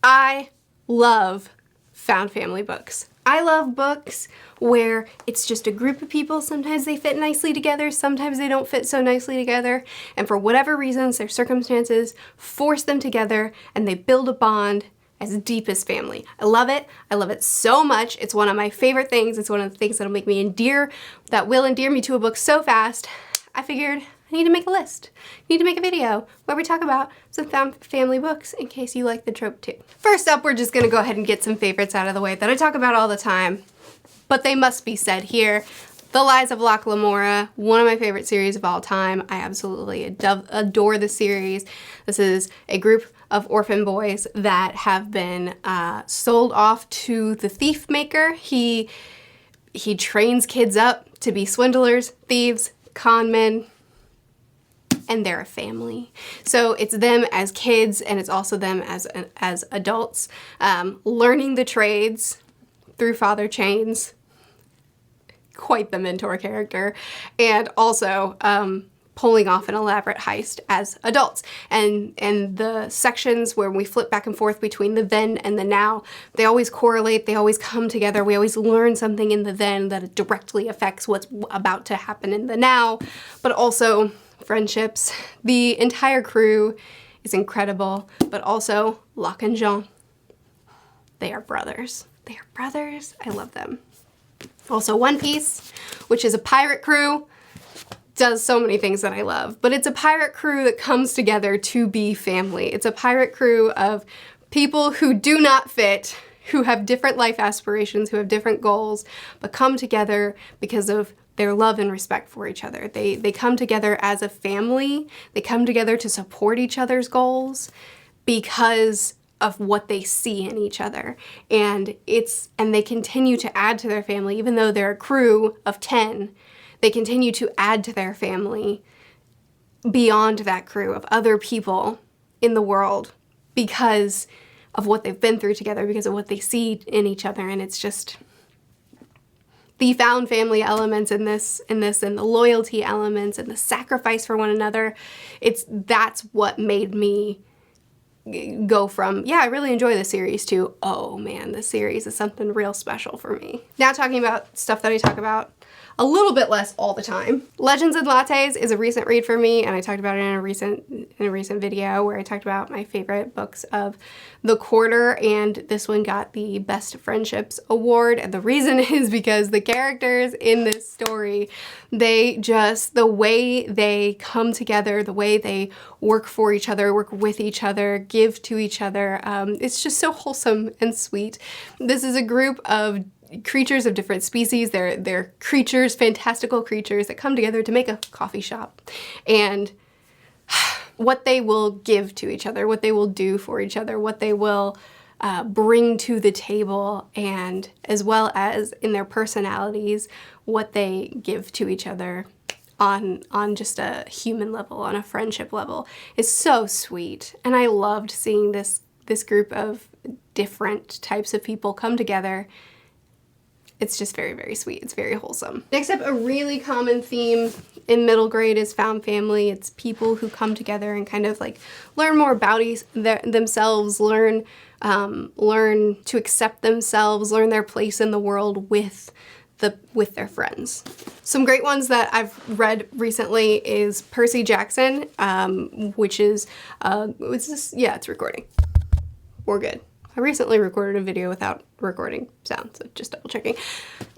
I love found family books. I love books where it's just a group of people. Sometimes they fit nicely together, sometimes they don't fit so nicely together, and for whatever reasons, their circumstances force them together and they build a bond as deep as family. I love it. I love it so much. It's one of my favorite things. It's one of the things that'll make me that will endear me to a book so fast. I figured I need to make a list. I need to make a video where we talk about some found family books in case you like the trope too. First up, we're just gonna go ahead and get some favorites out of the way that I talk about all the time, but they must be said here. The Lies of Locke Lamora, one of my favorite series of all time. I absolutely adore the series. This is a group of orphan boys that have been sold off to the thief maker. He trains kids up to be swindlers, thieves, con men, and they're a family. So it's them as kids and it's also them as adults, learning the trades through Father Chains, quite the mentor character, and also pulling off an elaborate heist as adults. And the sections where we flip back and forth between the then and the now, they always correlate, they always come together. We always learn something in the then that directly affects what's about to happen in the now, but also friendships. The entire crew is incredible, but also Locke and Jean. They are brothers. They are brothers. I love them. Also One Piece, which is a pirate crew, does so many things that I love, but it's a pirate crew that comes together to be family. It's a pirate crew of people who do not fit, who have different life aspirations, who have different goals, but come together because of their love and respect for each other. They come together as a family. They come together to support each other's goals because of what they see in each other. And they continue to add to their family, even though they're a crew of 10, they continue to add to their family beyond that crew of other people in the world because of what they've been through together, because of what they see in each other. And it's just the found family elements in this and the loyalty elements and the sacrifice for one another. That's what made me go from, yeah, I really enjoy the series to, oh man, this series is something real special for me. Now talking about stuff that I talk about a little bit less all the time. Legends and Lattes is a recent read for me, and I talked about it in a recent video where I talked about my favorite books of the quarter, and this one got the Best Friendships Award. And the reason is because the characters in this story, the way they come together, the way they work for each other, work with each other, give to each other, it's just so wholesome and sweet. This is a group of creatures of different species. They're creatures, fantastical creatures that come together to make a coffee shop. And what they will give to each other, what they will do for each other, what they will bring to the table, and as well as in their personalities, what they give to each other on just a human level, on a friendship level, is so sweet. And I loved seeing this group of different types of people come together. It's just very, very sweet. It's very wholesome. Next up, a really common theme in middle grade is found family. It's people who come together and kind of like learn more about themselves, learn to accept themselves, learn their place in the world with their friends. Some great ones that I've read recently is Percy Jackson, which is, it's recording. We're good. I recently recorded a video without recording sound, so just double checking.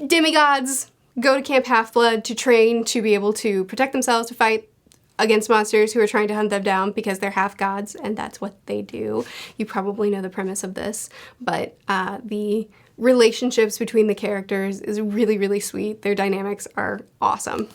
Demigods go to Camp Half-Blood to train to be able to protect themselves, to fight against monsters who are trying to hunt them down because they're half-gods, and that's what they do. You probably know the premise of this, but the relationships between the characters is really, really sweet. Their dynamics are awesome.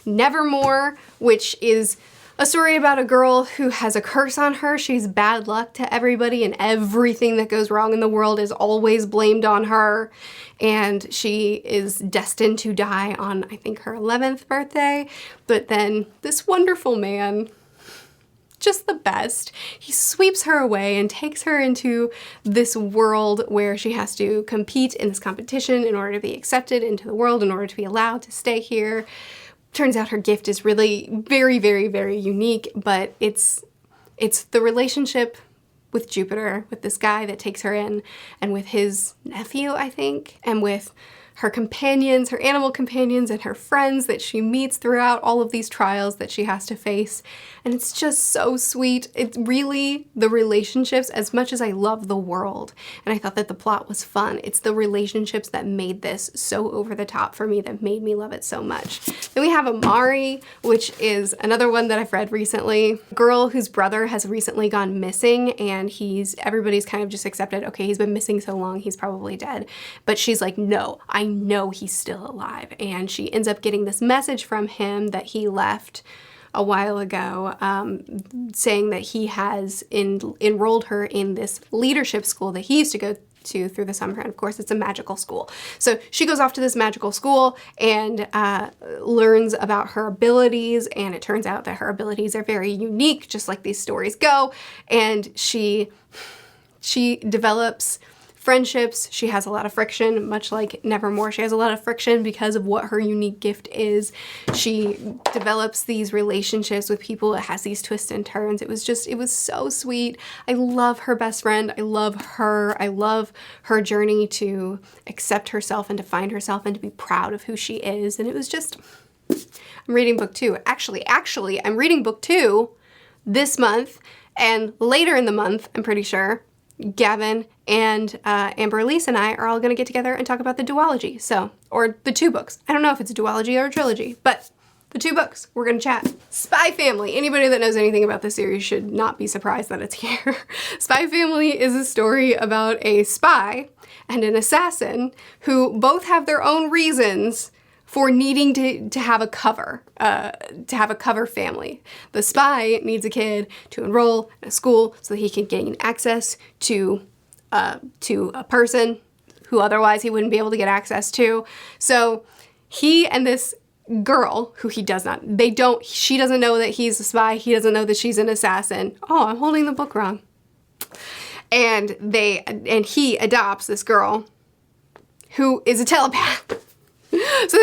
Nevermoor, which is a story about a girl who has a curse on her. She's bad luck to everybody, and everything that goes wrong in the world is always blamed on her. And she is destined to die on, I think, her 11th birthday. But then this wonderful man, just the best, he sweeps her away and takes her into this world where she has to compete in this competition in order to be accepted into the world, in order to be allowed to stay here. Turns out her gift is really very, very, very unique, but it's the relationship with Jupiter, with this guy that takes her in, and with his nephew, I think, and with her companions, her animal companions, and her friends that she meets throughout all of these trials that she has to face. And it's just so sweet. It's really the relationships, as much as I love the world, and I thought that the plot was fun, it's the relationships that made this so over the top for me, that made me love it so much. Then we have Amari, which is another one that I've read recently. A girl whose brother has recently gone missing, and everybody's kind of just accepted, okay, he's been missing so long, he's probably dead. But she's like, no, I know he's still alive. And she ends up getting this message from him that he left a while ago, saying that he has enrolled her in this leadership school that he used to go to through the summer, and of course it's a magical school. So she goes off to this magical school and learns about her abilities, and it turns out that her abilities are very unique, just like these stories go, and she develops friendships. She has a lot of friction, much like Nevermoor. She has a lot of friction because of what her unique gift is. She develops these relationships with people. It has these twists and turns. It was so sweet. I love her best friend. I love her. I love her journey to accept herself and to find herself and to be proud of who she is. And it was just, I'm reading book 2. Actually, I'm reading book 2 this month, and later in the month, I'm pretty sure, Gavin and Amber Elise and I are all gonna get together and talk about the duology. So, or the 2 books. I don't know if it's a duology or a trilogy, but the 2 books, we're gonna chat. Spy Family. Anybody that knows anything about the series should not be surprised that it's here. Spy Family is a story about a spy and an assassin who both have their own reasons for needing to have a cover family. The spy needs a kid to enroll in a school so that he can gain access to a person who otherwise he wouldn't be able to get access to. So he and this girl, who she doesn't know that he's a spy, he doesn't know that she's an assassin. Oh, I'm holding the book wrong. And he adopts this girl who is a telepath. So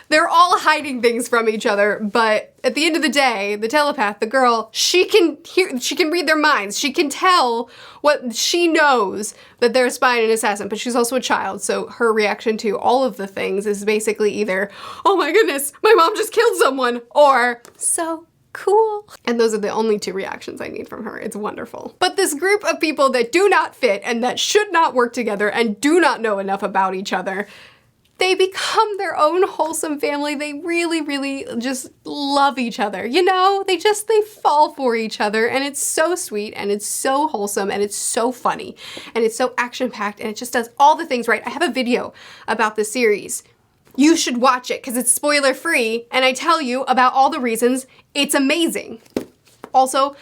they're all hiding things from each other, but at the end of the day, the telepath, the girl, she can read their minds. She can tell she knows that they're a spy and an assassin, but she's also a child, so her reaction to all of the things is basically either, oh my goodness, my mom just killed someone, or so cool. And those are the only 2 reactions I need from her. It's wonderful. But this group of people that do not fit and that should not work together and do not know enough about each other, they become their own wholesome family. They really, really just love each other. You know, they fall for each other, and it's so sweet, and it's so wholesome, and it's so funny, and it's so action-packed, and it just does all the things right. I have a video about the series. You should watch it because it's spoiler-free, and I tell you about all the reasons it's amazing. Also,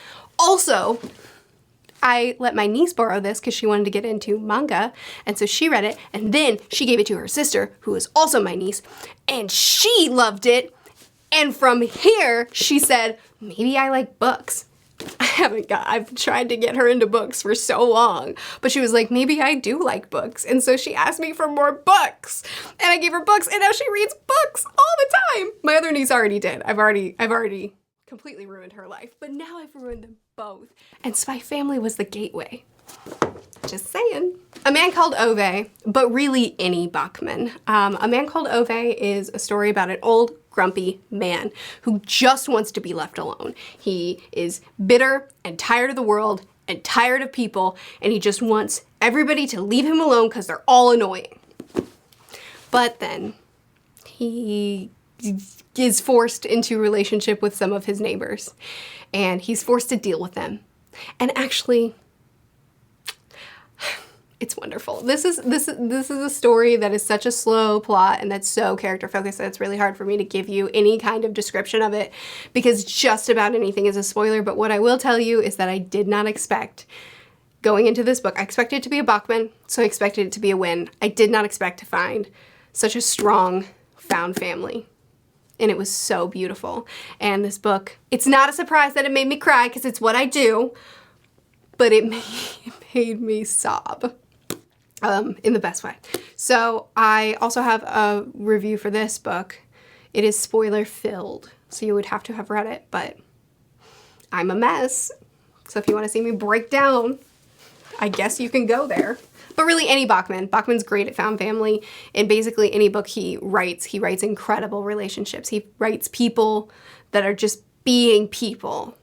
I let my niece borrow this because she wanted to get into manga, and so she read it, and then she gave it to her sister, who is also my niece, and she loved it, and from here, she said, maybe I like books. I've tried to get her into books for so long, but she was like, maybe I do like books, and so she asked me for more books, and I gave her books, and now she reads books all the time. My other niece already did. I've already completely ruined her life, but now I've ruined them both. And Spy Family was the gateway. Just saying. A Man Called Ove, but really any Bachman. A Man Called Ove is a story about an old, grumpy man who just wants to be left alone. He is bitter and tired of the world and tired of people, and he just wants everybody to leave him alone because they're all annoying. But then he is forced into relationship with some of his neighbors, and he's forced to deal with them. And actually, it's wonderful. This is a story that is such a slow plot and that's so character focused that it's really hard for me to give you any kind of description of it because just about anything is a spoiler. But what I will tell you is that I did not expect going into this book. I expected it to be a Bachman, so I expected it to be a win. I did not expect to find such a strong found family. And it was so beautiful. And this book, it's not a surprise that it made me cry because it's what I do, but it made me sob in the best way. So I also have a review for this book. It is spoiler filled, so you would have to have read it, but I'm a mess. So if you want to see me break down, I guess you can go there. But really, any Bachman. Bachman's great at found family. In basically any book he writes incredible relationships. He writes people that are just being people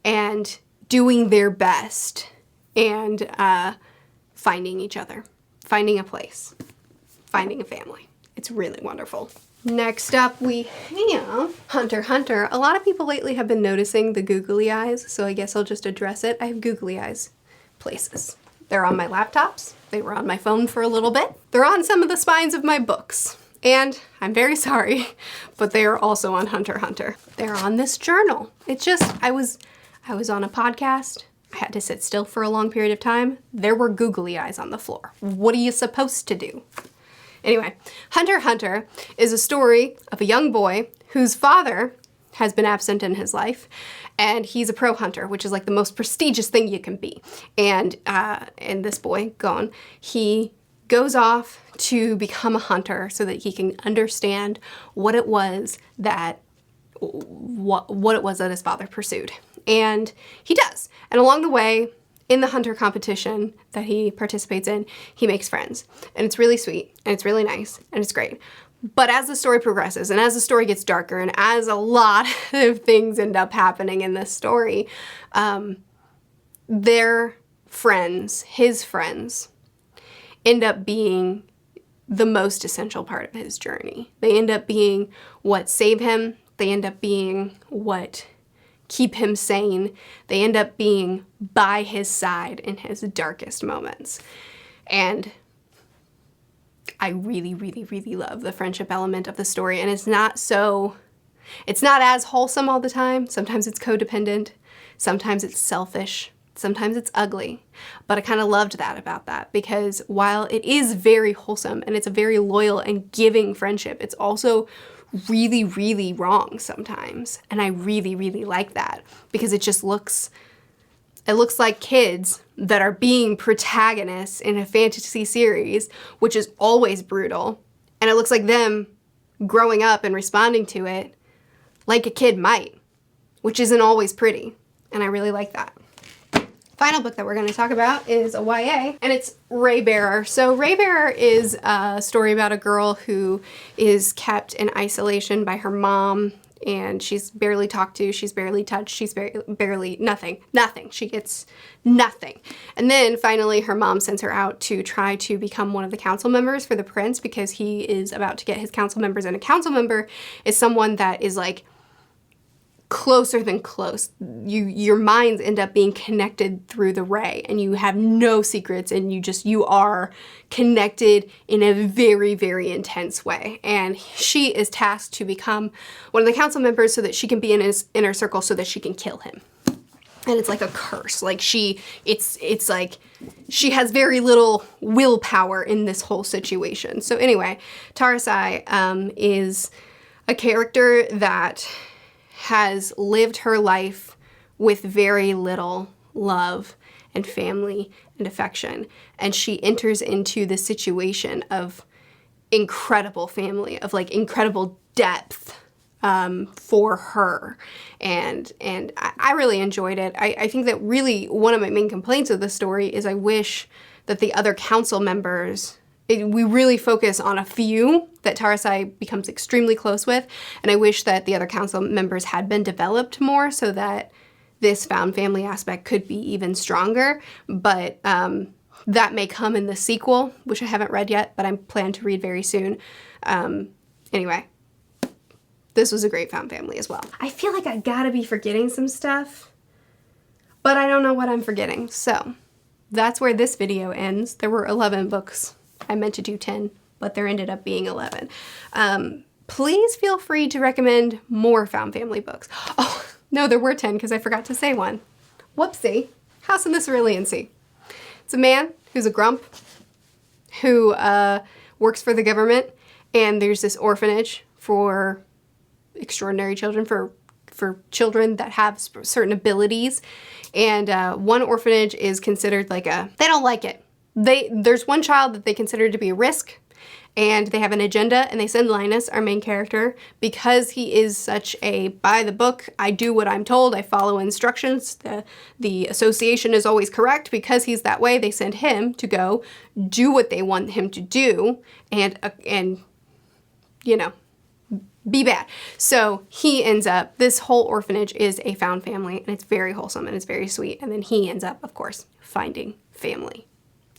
and doing their best and finding each other, finding a place, finding a family. It's really wonderful. Next up, we have Hunter x Hunter. A lot of people lately have been noticing the googly eyes, so I guess I'll just address it. I have googly eyes places. They're on my laptops. They were on my phone for a little bit. They're on some of the spines of my books. And I'm very sorry, but they are also on Hunter x Hunter. They're on this journal. It's just, I was on a podcast. I had to sit still for a long period of time. There were googly eyes on the floor. What are you supposed to do? Anyway, Hunter x Hunter is a story of a young boy whose father has been absent in his life, and he's a pro hunter, which is like the most prestigious thing you can be. And this boy, gone, he goes off to become a hunter so that he can understand what it was that his father pursued. And he does. And along the way, in the hunter competition that he participates in, he makes friends. And it's really sweet, and it's really nice, and it's great. But as the story progresses, and as the story gets darker, and as a lot of things end up happening in this story, their friends, his friends, end up being the most essential part of his journey. They end up being what save him. They end up being what keep him sane. They end up being by his side in his darkest moments. And I really, really, really love the friendship element of the story. And it's not as wholesome all the time. Sometimes it's codependent. Sometimes it's selfish. Sometimes it's ugly. But I kind of loved that about that, because while it is very wholesome and it's a very loyal and giving friendship, it's also really, really wrong sometimes. And I really, really like that, because it looks like kids that are being protagonists in a fantasy series, which is always brutal. And it looks like them growing up and responding to it like a kid might, which isn't always pretty. And I really like that. Final book that we're going to talk about is a YA, and it's Raybearer. So Raybearer is a story about a girl who is kept in isolation by her mom, and she's barely talked to, she's barely touched, she's barely nothing. She gets nothing. And then finally her mom sends her out to try to become one of the council members for the prince, because he is about to get his council members, and a council member is someone that is like closer than close. Your minds end up being connected through the ray, and you have no secrets, and you are connected in a very, very intense way. And she is tasked to become one of the council members so that she can be in his inner circle so that she can kill him. And it's like a curse. Like it's like she has very little willpower in this whole situation. So anyway, Tarasai is a character that has lived her life with very little love and family and affection. And she enters into the situation of incredible family, of like incredible depth for her. And I really enjoyed it. I think that really one of my main complaints of the story is I wish that the other council members, we really focus on a few that Tarasai becomes extremely close with, and I wish that the other council members had been developed more so that this found family aspect could be even stronger. But that may come in the sequel, which I haven't read yet, but I plan to read very soon. Anyway, this was a great found family as well. I feel like I gotta be forgetting some stuff, but I don't know what I'm forgetting. So that's where this video ends. There were 11 books. I meant to do 10, but there ended up being 11. Please feel free to recommend more found family books. Oh, no, there were 10 because I forgot to say one. Whoopsie. House in the Ceruleancy. It's a man who's a grump who works for the government, and there's this orphanage for extraordinary children, for children that have certain abilities. And one orphanage is considered like they don't like it. There's one child that they consider to be a risk, and they have an agenda, and they send Linus, our main character, because he is such a by the book, I do what I'm told, I follow instructions, the association is always correct. Because he's that way, they send him to go do what they want him to do, and you know, be bad. So he ends up, this whole orphanage is a found family, and it's very wholesome and it's very sweet. And then he ends up, of course, finding family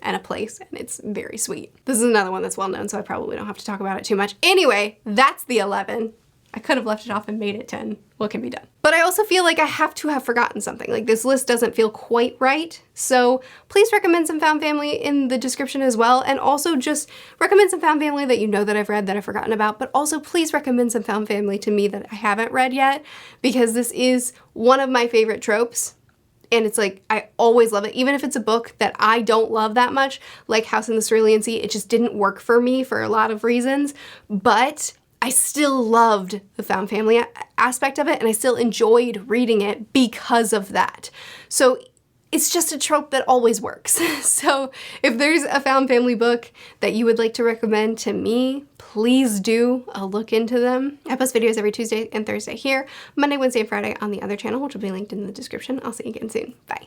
and a place, and it's very sweet. This is another one that's well known, so I probably don't have to talk about it too much. Anyway, that's the 11. I could have left it off and made it 10. What can be done? But I also feel like I have to have forgotten something. Like, this list doesn't feel quite right. So please recommend some found family in the description as well. And also just recommend some found family that you know that I've read that I've forgotten about. But also please recommend some found family to me that I haven't read yet, because this is one of my favorite tropes. And it's like, I always love it. Even if it's a book that I don't love that much, like House in the Ceruleancy, it just didn't work for me for a lot of reasons. But I still loved the found family aspect of it, and I still enjoyed reading it because of that. So it's just a trope that always works. So if there's a found family book that you would like to recommend to me, please do. I'll look into them. I post videos every Tuesday and Thursday here, Monday, Wednesday, and Friday on the other channel, which will be linked in the description. I'll see you again soon. Bye.